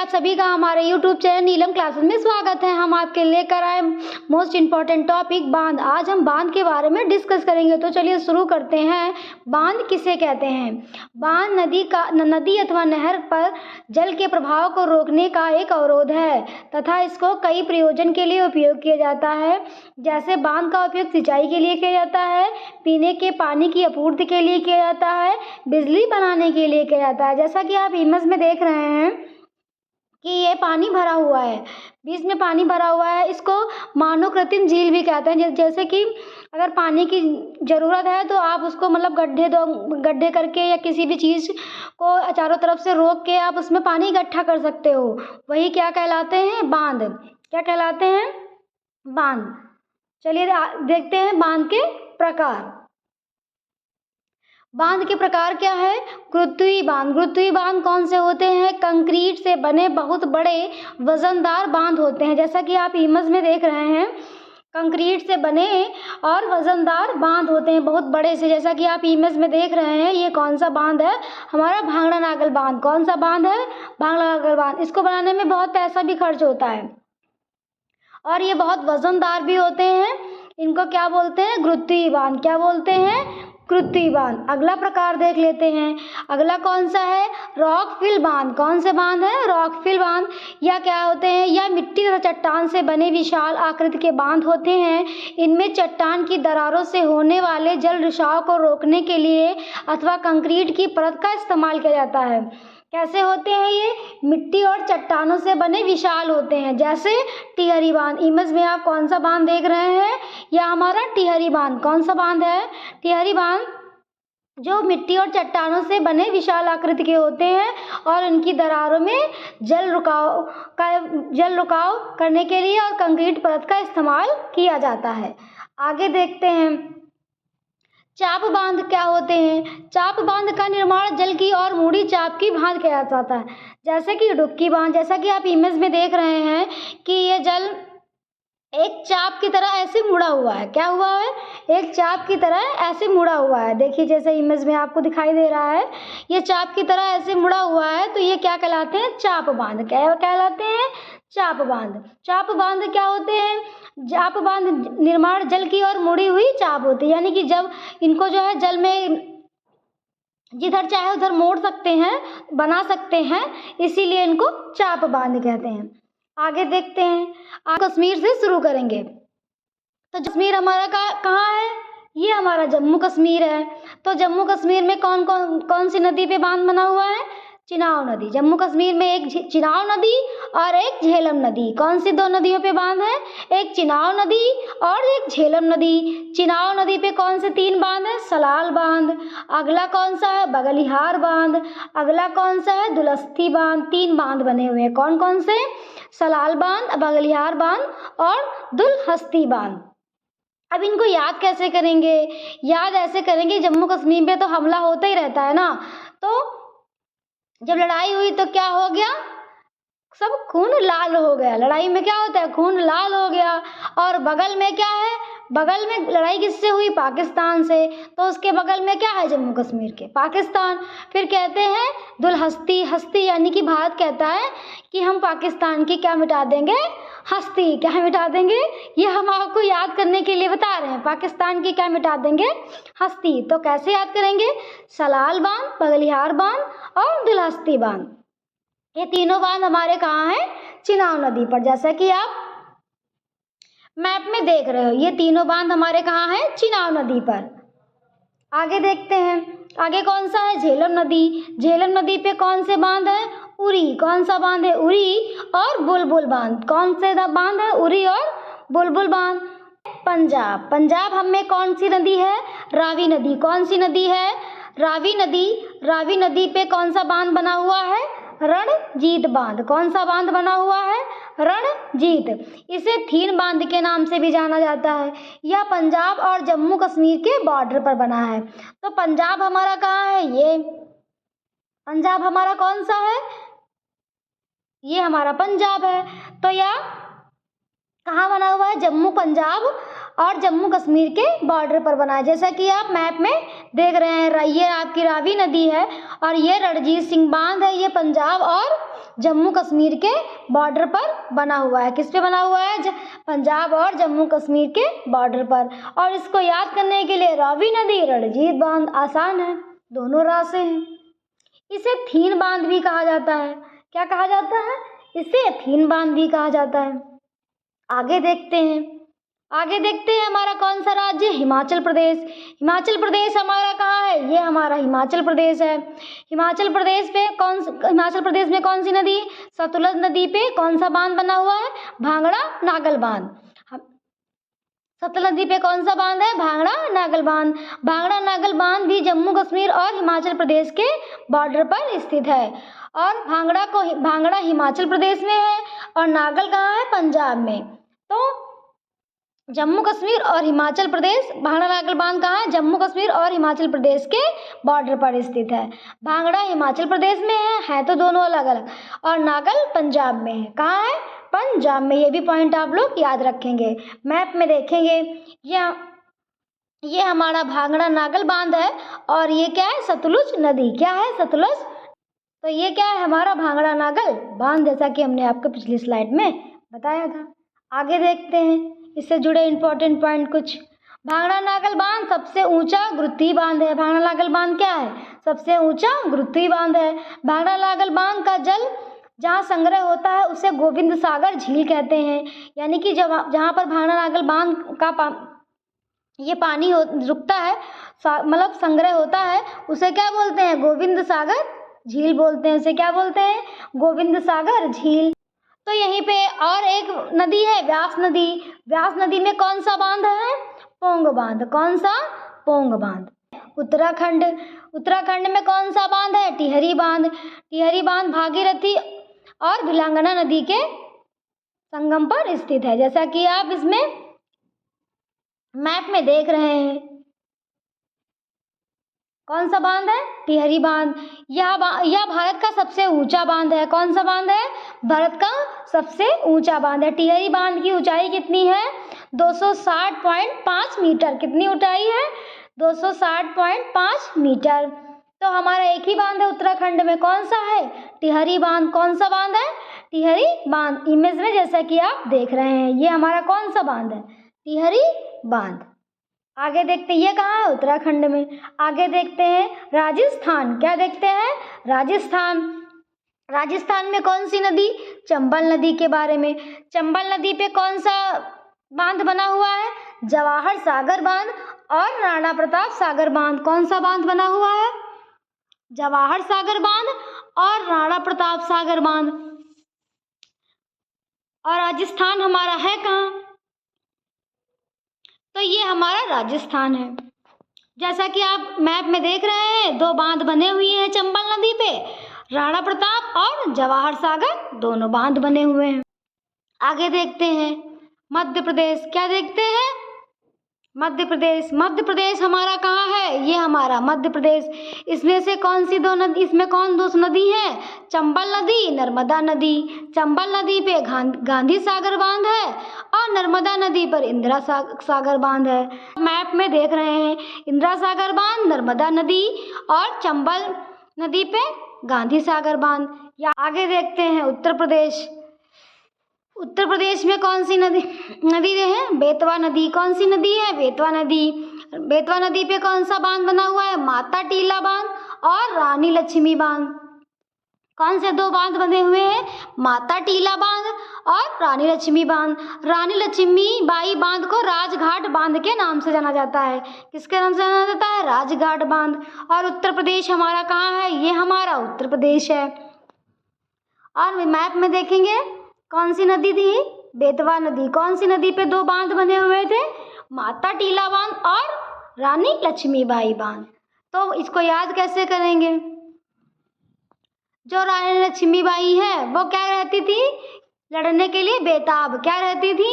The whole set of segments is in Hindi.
आप सभी का हमारे YouTube चैनल नीलम क्लासेस में स्वागत है। हम आपके लेकर आए मोस्ट इम्पॉर्टेंट टॉपिक बांध। आज हम बांध के बारे में डिस्कस करेंगे। तो चलिए शुरू करते हैं। बांध किसे कहते हैं? बांध नदी अथवा नहर पर जल के प्रवाह को रोकने का एक अवरोध है तथा इसको कई प्रयोजन के लिए उपयोग किया जाता है। जैसे बांध का उपयोग सिंचाई के लिए किया जाता है, पीने के पानी की आपूर्ति के लिए किया जाता है, बिजली बनाने के लिए किया जाता है। जैसा कि आप इमेज में देख रहे हैं कि ये पानी भरा हुआ है, बीच में पानी भरा हुआ है। इसको मानव कृत्रिम झील भी कहते हैं। जैसे कि अगर पानी की ज़रूरत है तो आप उसको मतलब गड्ढे करके या किसी भी चीज़ को चारों तरफ से रोक के आप उसमें पानी इकट्ठा कर सकते हो। वही क्या कहलाते हैं? बांध। क्या कहलाते हैं? बांध। चलिए देखते हैं बांध के प्रकार। बांध के प्रकार क्या है? गुरुत्वीय बांध। गुरुत्वीय बांध कौन से होते हैं? कंक्रीट से बने बहुत बड़े वजनदार बांध होते हैं। जैसा कि आप इमेज में देख रहे हैं, कंक्रीट से बने और वजनदार बांध होते हैं बहुत बड़े से। जैसा कि आप इमेज में देख रहे हैं, ये कौन सा बांध है? हमारा भांगड़ा नागल बांध। कौन सा बांध है? भांगड़ा नागल बांध। इसको बनाने में बहुत पैसा भी खर्च होता है और ये बहुत वजनदार भी होते हैं। इनको क्या बोलते हैं? गुरुत्वीय बांध। क्या बोलते हैं? गुरुत्वीय बांध। अगला प्रकार देख लेते हैं। अगला कौन सा है? रॉकफिल बांध। कौन से बांध है? रॉकफिल बांध। या क्या होते हैं? या मिट्टी तथा चट्टान से बने विशाल आकृति के बांध होते हैं। इनमें चट्टान की दरारों से होने वाले जल रिसाव को रोकने के लिए अथवा कंक्रीट की परत का इस्तेमाल किया जाता है। कैसे होते हैं ये? मिट्टी और चट्टानों से बने विशाल होते हैं। जैसे टिहरी बांध। इमेज में आप कौन सा बांध देख रहे हैं? यह हमारा टिहरी बांध। कौन सा बांध है? टिहरी बांध, जो मिट्टी और चट्टानों से बने विशाल आकृति के होते हैं और इनकी दरारों में जल रुकाव करने के लिए और कंक्रीट परत का इस्तेमाल किया जाता है। आगे देखते हैं। चाप बांध क्या होते हैं? चाप बांध का निर्माण जल की और मूड़ी चाप की भांति किया जाता है। जैसे कि डुबकी बांध। जैसा कि आप इमेज में देख रहे हैं कि ये जल एक चाप की तरह ऐसे मुड़ा हुआ है। क्या हुआ है? एक चाप की तरह ऐसे मुड़ा हुआ है। देखिए जैसे इमेज में आपको दिखाई दे रहा है, ये चाप की तरह ऐसे मुड़ा हुआ है। तो ये क्या कहलाते हैं? चाप बांध। क्या कहलाते हैं? चाप बांध। चाप बांध क्या होते हैं? चाप बांध निर्माण जल की और मुड़ी हुई चाप होती है। यानी कि जब इनको जो है जल में जिधर चाहे उधर मोड़ सकते हैं, बना सकते हैं, इसीलिए इनको चाप बांध कहते हैं। आगे देखते हैं। आज कश्मीर से शुरू करेंगे। तो कश्मीर हमारा कहाँ है? ये हमारा जम्मू कश्मीर है। तो जम्मू कश्मीर में कौन सी नदी पे बांध बना हुआ है? चिनाब नदी। जम्मू कश्मीर में एक चिनाब नदी और एक झेलम नदी। कौन सी दो नदियों पे बांध है? एक चिनाब नदी और एक झेलम नदी। चिनाब नदी पे कौन से 3 बांध है? सलाल बांध। अगला कौन सा है? बगलिहार बांध। अगला कौन सा है? दुलस्ती बांध। 3 बांध बने हुए हैं। कौन कौन से? सलाल बांध, बगलिहार बांध और दुलहस्ती बांध। अब इनको याद कैसे करेंगे? याद ऐसे करेंगे, जम्मू कश्मीर में तो हमला होता ही रहता है ना। तो जब लड़ाई हुई तो क्या हो गया? सब खून लाल हो गया। लड़ाई में क्या होता है? खून लाल हो गया। और बगल में क्या है? बगल में लड़ाई किससे हुई? पाकिस्तान से। तो उसके बगल में क्या है? जम्मू कश्मीर के पाकिस्तान। फिर कहते हैं दुलहस्ती। हस्ती यानी कि भारत कहता है कि हम पाकिस्तान की क्या मिटा देंगे? हस्ती। क्या मिटा देंगे? ये हम आपको याद करने के लिए बता रहे हैं। पाकिस्तान की क्या मिटा देंगे? हस्ती। तो कैसे याद करेंगे? सलाल बांध, बगलिहार बांध और दुलहस्ती बांध। ये तीनों बांध हमारे कहाँ हैं? चिनाब नदी पर। जैसा कि आप मैप में देख रहे हो, ये तीनों बांध हमारे कहाँ हैं? चिनाब नदी पर। आगे देखते हैं। आगे कौन सा है? झेलम नदी। झेलम नदी पे कौन से बांध है? उरी। कौन सा बांध है? उरी और बुलबुल बांध। कौन से बांध है? उरी और बुलबुल बांध। पंजाब। पंजाब हमें कौन सी नदी है? रावी नदी। कौन सी नदी है? रावी नदी। रावी नदी पे कौन सा बांध बना हुआ है? रणजीत बांध। कौन सा बांध बना हुआ है? रणजीत। इसे थीन बांध के नाम से भी जाना जाता है। यह पंजाब और जम्मू कश्मीर के बॉर्डर पर बना है। तो पंजाब हमारा कहाँ है? ये पंजाब हमारा कौन सा है? ये हमारा पंजाब है। तो यह कहाँ बना हुआ है? जम्मू पंजाब और जम्मू कश्मीर के बॉर्डर पर बना है। जैसा कि आप मैप में देख रहे हैं, ये आपकी रावी नदी है और ये रणजीत सिंह बांध है। ये पंजाब और जम्मू कश्मीर के बॉर्डर पर बना हुआ है। किस पे बना हुआ है? पंजाब और जम्मू कश्मीर के बॉर्डर पर। और इसको याद करने के लिए रावी नदी, रणजीत बांध आसान है, दोनों राह से हैं। इसे थीन बांध भी कहा जाता है। क्या कहा जाता है? इसे थीन बांध भी कहा जाता है। आगे देखते हैं हमारा कौन सा राज्य? हिमाचल प्रदेश। हिमाचल प्रदेश हमारा कहाँ है? ये हमारा हिमाचल प्रदेश है। हिमाचल प्रदेश में कौन सी नदी? सतलुज नदी पे कौन सा बांध बना हुआ है? भांगड़ा नागल बांध। सतलुज नदी पे कौन सा बांध है? भांगड़ा नागल बांध। भांगड़ा नागल बांध भी जम्मू कश्मीर और हिमाचल प्रदेश के बॉर्डर पर स्थित है। और भांगड़ा हिमाचल प्रदेश में है और नागल कहाँ है? पंजाब में। तो जम्मू कश्मीर और हिमाचल प्रदेश, भांगड़ा नागल बांध कहाँ है? जम्मू कश्मीर और हिमाचल प्रदेश के बॉर्डर पर स्थित है। भांगड़ा हिमाचल प्रदेश में है तो दोनों अलग अलग, और नागल पंजाब में है। कहाँ है? पंजाब में। ये भी पॉइंट आप लोग याद रखेंगे। मैप में देखेंगे, ये हमारा भांगड़ा नागल बांध है और ये क्या है? सतलुज नदी। क्या है? सतलुज। तो ये क्या है? हमारा भांगड़ा नागल बांध, जैसा कि हमने आपको पिछली स्लाइड में बताया था। आगे देखते हैं इससे जुड़े इंपॉर्टेंट पॉइंट कुछ। भांगड़ा नागल बांध सबसे ऊंचा गुरुत्वीय बांध है। भांगड़ा नागल बांध क्या है? सबसे ऊंचा गुरुत्वीय बांध है। भांगड़ा नागल बांध का जल जहाँ संग्रह होता है उसे गोविंद सागर झील कहते हैं। यानी कि जहाँ पर भांगड़ा नागल बांध का ये पानी रुकता है, मतलब संग्रह होता है, उसे क्या बोलते हैं? गोविंद सागर झील बोलते हैं। उसे क्या बोलते हैं? गोविंद सागर झील। तो यहीं पे और एक नदी है, व्यास नदी। व्यास नदी में कौन सा बांध है? पोंग बांध। कौन सा? पोंग बांध। उत्तराखंड में कौन सा बांध है? टिहरी बांध। टिहरी बांध भागीरथी और भिलांगना नदी के संगम पर स्थित है, जैसा कि आप इसमें मैप में देख रहे हैं। कौन सा बांध है? टिहरी बांध। यह भारत का सबसे ऊंचा बांध है। कौन सा बांध है? भारत का सबसे ऊंचा बांध है। टिहरी बांध की ऊंचाई कितनी है? 260.5 मीटर। कितनी ऊंचाई है? 260.5 मीटर। तो हमारा एक ही बांध है उत्तराखंड में। कौन सा है? टिहरी बांध। कौन सा बांध है? टिहरी बांध। इमेज में जैसा कि आप देख रहे हैं, ये हमारा कौन सा बांध है? टिहरी बांध। आगे देखते हैं, ये कहाँ है? उत्तराखंड में। आगे देखते हैं राजस्थान। क्या देखते हैं? राजस्थान में कौन सी नदी? चंबल नदी के बारे में। चंबल नदी पे कौन सा बांध बना हुआ है? जवाहर सागर बांध और राणा प्रताप सागर बांध। कौन सा बांध बना हुआ है? जवाहर सागर बांध और राणा प्रताप सागर बांध। और राजस्थान हमारा है कहाँ? तो ये हमारा राजस्थान है। जैसा कि आप मैप में देख रहे हैं, दो बांध बने हुए हैं चंबल नदी पे, राणा प्रताप और जवाहर सागर, दोनों बांध बने हुए हैं। आगे देखते हैं मध्य प्रदेश। क्या देखते हैं? मध्य प्रदेश। मध्य प्रदेश हमारा कहाँ है? ये हमारा मध्य प्रदेश। इसमें से कौन सी दो नदी, इसमें कौन दो नदी है? चंबल नदी, नर्मदा नदी। चंबल नदी पे गांधी सागर बांध है और नर्मदा नदी पर इंदिरा सागर बांध है। मैप में देख रहे हैं इंदिरा सागर बांध, नर्मदा नदी और चंबल नदी पे गांधी सागर बांध। या आगे देखते हैं उत्तर प्रदेश। उत्तर प्रदेश में कौन सी नदी है? बेतवा नदी। कौन सी नदी है? बेतवा नदी। बेतवा नदी पे कौन सा बांध बना हुआ है? माता टीला बांध और रानी लक्ष्मी बांध। कौन से दो बांध बने हुए हैं? माता टीला बांध और रानी लक्ष्मी बांध। रानी लक्ष्मी बाई बांध को राजघाट बांध के नाम से जाना जाता है। किसके नाम से जाना जाता है? राजघाट बांध। और उत्तर प्रदेश हमारा कहाँ है? ये हमारा उत्तर प्रदेश है। और मैप में देखेंगे कौन सी नदी थी? बेतवा नदी। कौन सी नदी पे दो बांध बने हुए थे? माता टीला बांध और रानी लक्ष्मीबाई बांध। तो इसको याद कैसे करेंगे? जो रानी लक्ष्मीबाई है वो क्या रहती थी? लड़ने के लिए बेताब। क्या रहती थी?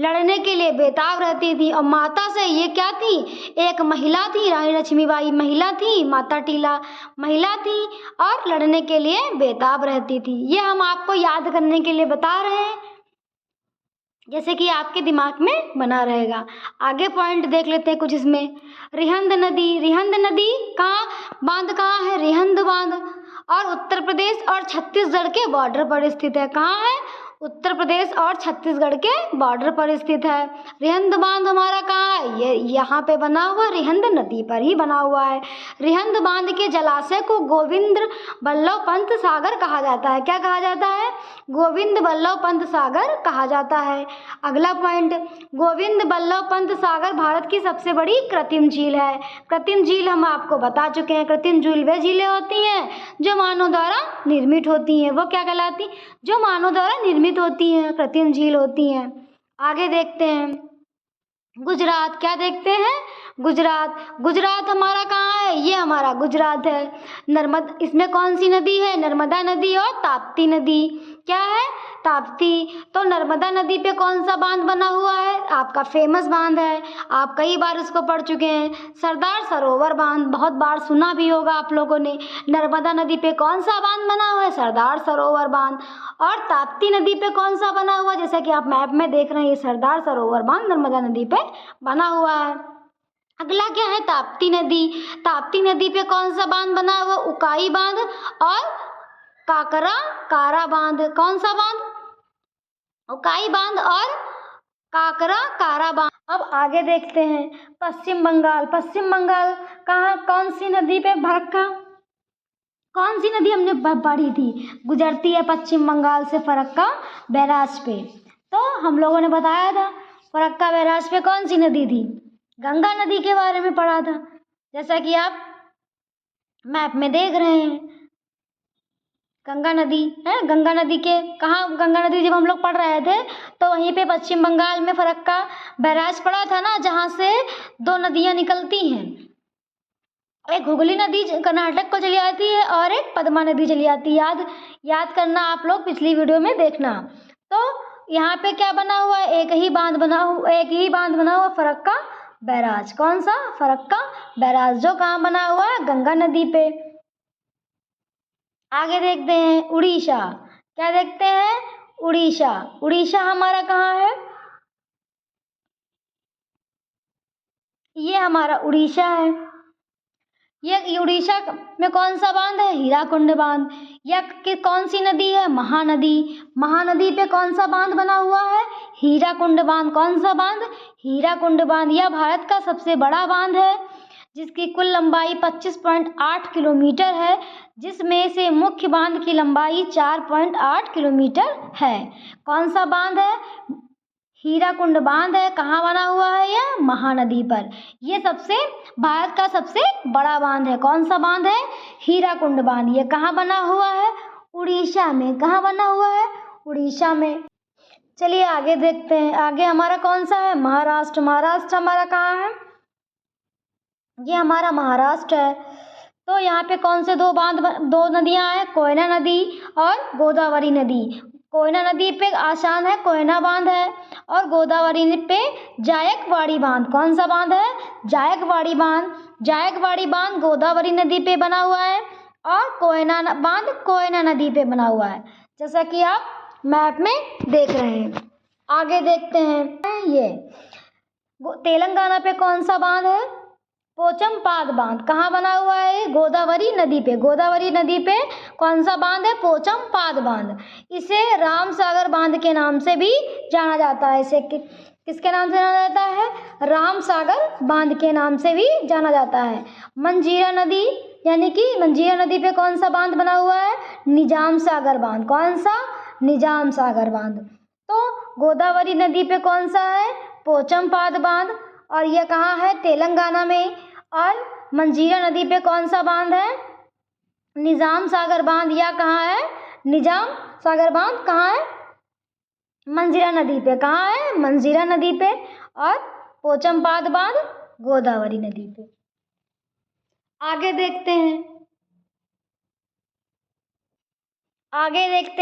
लड़ने के लिए बेताब रहती थी। और माता से ये क्या थी? एक महिला थी। रानी लक्ष्मीबाई महिला थी, माता टीला महिला थी और लड़ने के लिए बेताब रहती थी। ये हम आपको याद करने के लिए बता रहे हैं। जैसे कि आपके दिमाग में बना रहेगा। आगे पॉइंट देख लेते हैं कुछ इसमें। रिहंद नदी, रिहंद नदी कहाँ बांध कहाँ है? रिहंद बांध, और उत्तर प्रदेश और छत्तीसगढ़ के बॉर्डर पर स्थित है। कहाँ है? उत्तर प्रदेश और छत्तीसगढ़ के बॉर्डर पर स्थित है। रिहंद बांध हमारा कहाँ है? ये यहाँ पे बना हुआ, रिहंद नदी पर ही बना हुआ है। रिहंद बांध के जलाशय को गोविंद बल्लभ पंत सागर कहा जाता है। क्या कहा जाता है? गोविंद बल्लभ पंत सागर कहा जाता है। अगला पॉइंट, गोविंद बल्लभ पंत सागर भारत की सबसे बड़ी कृत्रिम झील है। कृत्रिम झील हम आपको बता चुके हैं। कृत्रिम झील वे झीलें होती हैं जो मानव द्वारा निर्मित होती हैं। वो क्या कहलाती? जो मानव द्वारा निर्मित होती हैं, कृत्रिम झील होती हैं। आगे देखते हैं गुजरात। क्या देखते हैं? गुजरात। गुजरात हमारा कहाँ है? ये हमारा गुजरात है। नर्मदा, इसमें कौन सी नदी है? नर्मदा नदी और ताप्ती नदी। क्या है? ताप्ती। तो नर्मदा नदी पे कौन सा बांध बना हुआ है? आपका फेमस बांध है, आप कई बार इसको पढ़ चुके हैं, सरदार सरोवर बांध। बहुत बार सुना भी होगा आप लोगों ने। नर्मदा नदी पे कौन सा बांध बना हुआ है? सरदार सरोवर बांध। और ताप्ती नदी पे कौन सा बना हुआ है? जैसा कि आप मैप में देख रहे हैं, ये सरदार सरोवर बांध नर्मदा नदी पे बना हुआ है। अगला क्या है? ताप्ती नदी। ताप्ती नदी पे कौन सा बांध बना हुआ? उकाई बांध और काकरा कारा बांध। कौन सा बांध? उकाई बांध और काकरा कारा बांध। अब आगे देखते हैं पश्चिम बंगाल। पश्चिम बंगाल कहाँ, कौन सी नदी पे? फरक्का। कौन सी नदी हमने पढ़ी थी? गुजरती है पश्चिम बंगाल से फरक्का बैराज पे। तो हम लोगों ने बताया था फरक्का बैराज पे कौन सी नदी थी? गंगा नदी के बारे में पढ़ा था, जैसा कि आप मैप में देख रहे हैं। गंगा नदी है। गंगा नदी के कहाँ? गंगा नदी जब हम लोग पढ़ रहे थे तो वहीं पे पश्चिम बंगाल में फरक्का बैराज पड़ा था ना, जहाँ से दो नदियाँ निकलती हैं। एक हुगली नदी कर्नाटक को चली आती है और एक पद्मा नदी चली आती है। याद करना आप लोग, पिछली वीडियो में देखना। तो यहाँ पे क्या बना हुआ है? एक ही बांध बना हुआ फरक्का बैराज। कौन सा? फरक्का बैराज, जो कहाँ बना हुआ है? गंगा नदी पे। आगे देखते हैं उड़ीसा। क्या देखते हैं? उड़ीसा। उड़ीसा हमारा कहाँ है? ये हमारा उड़ीसा है। ये उड़ीसा में कौन सा बांध है? हीराकुंड बांध। यह कि कौन सी नदी है? महानदी। महानदी पे कौन सा बांध बना हुआ है? हीराकुंड बांध। कौन सा बांध? हीराकुंड बांध। यह भारत का सबसे बड़ा बांध है, जिसकी कुल लंबाई 25.8 किलोमीटर है, जिसमें से मुख्य बांध की लंबाई 4.8 किलोमीटर है। कौन सा बांध है? हीराकुंड बांध है। कहाँ बना हुआ है? यह महानदी पर। ये भारत का सबसे बड़ा बांध है। कौन सा बांध है? हीराकुंड बांध। ये कहाँ बना हुआ है? उड़ीसा में। कहाँ बना हुआ है? उड़ीसा में। चलिए आगे देखते हैं। आगे हमारा कौन सा है? महाराष्ट्र। महाराष्ट्र हमारा कहाँ है? ये हमारा महाराष्ट्र है। तो यहाँ पे कौन से दो नदियाँ हैं? कोयना नदी और गोदावरी नदी। कोयना नदी पे आसान है, कोयना बांध है, और गोदावरी पे जायकवाड़ी बांध। कौन सा बांध है? जायकवाड़ी बांध। जायकवाड़ी बांध गोदावरी नदी पे बना हुआ है और कोयना बांध कोयना नदी पे बना हुआ है, जैसा कि आप मैप में देख रहे हैं। आगे देखते हैं, ये तेलंगाना पे कौन सा बांध है? पोचमपाद बांध। कहाँ बना हुआ है? गोदावरी नदी पे। गोदावरी नदी पे कौन सा बांध है? पोचमपाद बांध। इसे रामसागर बांध के नाम से भी जाना जाता है। इसे किसके नाम से जाना जाता है? रामसागर बांध के नाम से भी जाना जाता है। मंजीरा नदी, यानी कि मंजीरा नदी पे कौन सा बांध बना हुआ है? निजाम सागर बांध। कौन सा? निजाम सागर बांध। तो गोदावरी नदी पे कौन सा है? पोचमपाद बांध, और यह कहाँ है? तेलंगाना में। और मंजीरा नदी पे कौन सा बांध है? निजाम सागर बांध। या कहाँ है? निजाम सागर बांध कहाँ है? मंजीरा नदी पे। कहाँ है? मंजीरा नदी पे। और पोचमपाद बांध गोदावरी नदी पे। आगे देखते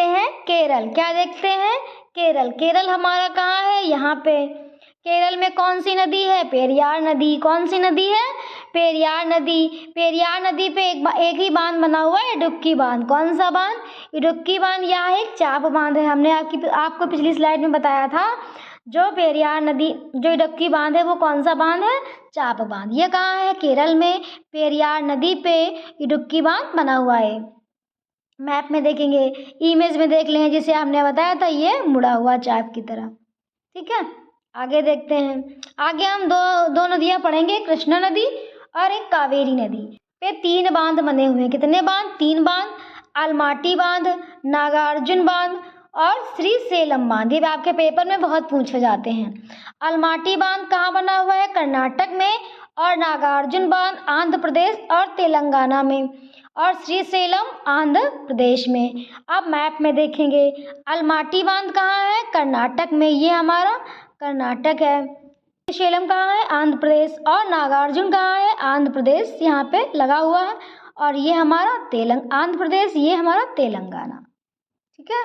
हैं केरल। क्या देखते हैं? केरल। केरल हमारा कहाँ है? यहाँ पे। केरल में कौन सी नदी है? पेरियार नदी। कौन सी नदी है? पेरियार नदी। पेरियार नदी पे एक ही बांध बना हुआ है, इडुक्की बांध। कौन सा बांध? इडुक्की बांध। यह एक चाप बांध है। हमने आपको पिछली स्लाइड में बताया था, जो पेरियार नदी, जो इडुक्की बांध है वो कौन सा बांध है? चाप बांध। ये कहाँ है? केरल में पेरियार नदी पे इडुक्की बांध बना हुआ है। मैप में देखेंगे, इमेज में देख लें, जिसे हमने बताया था ये मुड़ा हुआ चाप की तरह। ठीक है, आगे देखते हैं। आगे हम दो नदियाँ पढ़ेंगे, कृष्णा नदी और एक कावेरी नदी पे 3 बांध बने हुए हैं। कितने बांध? 3 बांध। अलमाटी बांध, नागार्जुन बांध और श्रीशैलम बांध। ये आपके पेपर में बहुत पूछे जाते हैं। अलमाटी बांध कहाँ बना हुआ है? कर्नाटक में। और नागार्जुन बांध आंध्र प्रदेश और तेलंगाना में। और श्रीशैलम आंध्र प्रदेश में। अब मैप में देखेंगे, अलमाटी बांध कहाँ है? कर्नाटक में, ये हमारा कर्नाटक है। श्रीशैलम कहाँ है? आंध्र प्रदेश। और नागार्जुन कहाँ है? आंध्र प्रदेश, यहाँ पे लगा हुआ है। और ये हमारा आंध्र प्रदेश, ये हमारा तेलंगाना। ठीक है,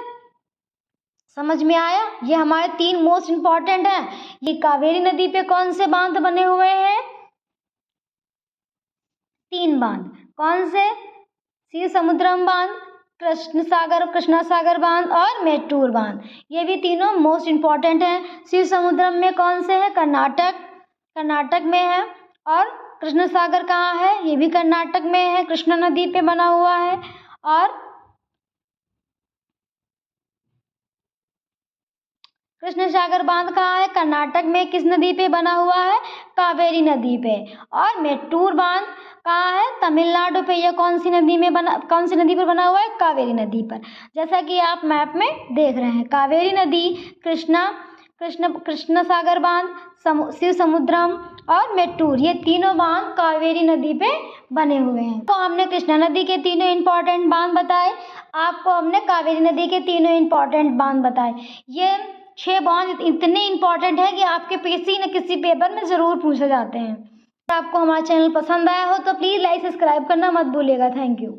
समझ में आया? ये हमारे 3 मोस्ट इम्पॉर्टेंट हैं। ये कावेरी नदी पे कौन से बांध बने हुए हैं? 3 बांध। कौन से? शिव समुद्रम बांध, कृष्णा सागर बांध और मेट्टूर बांध। ये भी तीनों मोस्ट इम्पॉर्टेंट हैं। शिव समुद्रम में कौन से है? कर्नाटक में है। और कृष्ण सागर कहाँ है? ये भी कर्नाटक में है, कृष्णा नदी पे बना हुआ है। और कृष्ण सागर बांध कहाँ है? कर्नाटक में। किस नदी पे बना हुआ है? कावेरी नदी पे। और मेट्टूर बांध कहाँ है? तमिलनाडु पे। यह कौन सी नदी पर बना हुआ है? कावेरी नदी पर। जैसा कि आप मैप में देख रहे हैं, कावेरी नदी, कृष्ण सागर बांध, शिव समुद्रम और मेट्टूर, ये तीनों बांध कावेरी नदी पे बने हुए हैं। तो हमने कृष्णा नदी के तीनों इंपॉर्टेंट बांध बताए, आपको हमने कावेरी नदी के तीनों इंपॉर्टेंट बांध बताए। ये 6 बांध इतने इंपॉर्टेंट है कि आपके किसी न किसी पेपर में ज़रूर पूछे जाते हैं। आपको हमारा चैनल पसंद आया हो तो प्लीज़ लाइक सब्सक्राइब करना मत भूलिएगा। Thank you.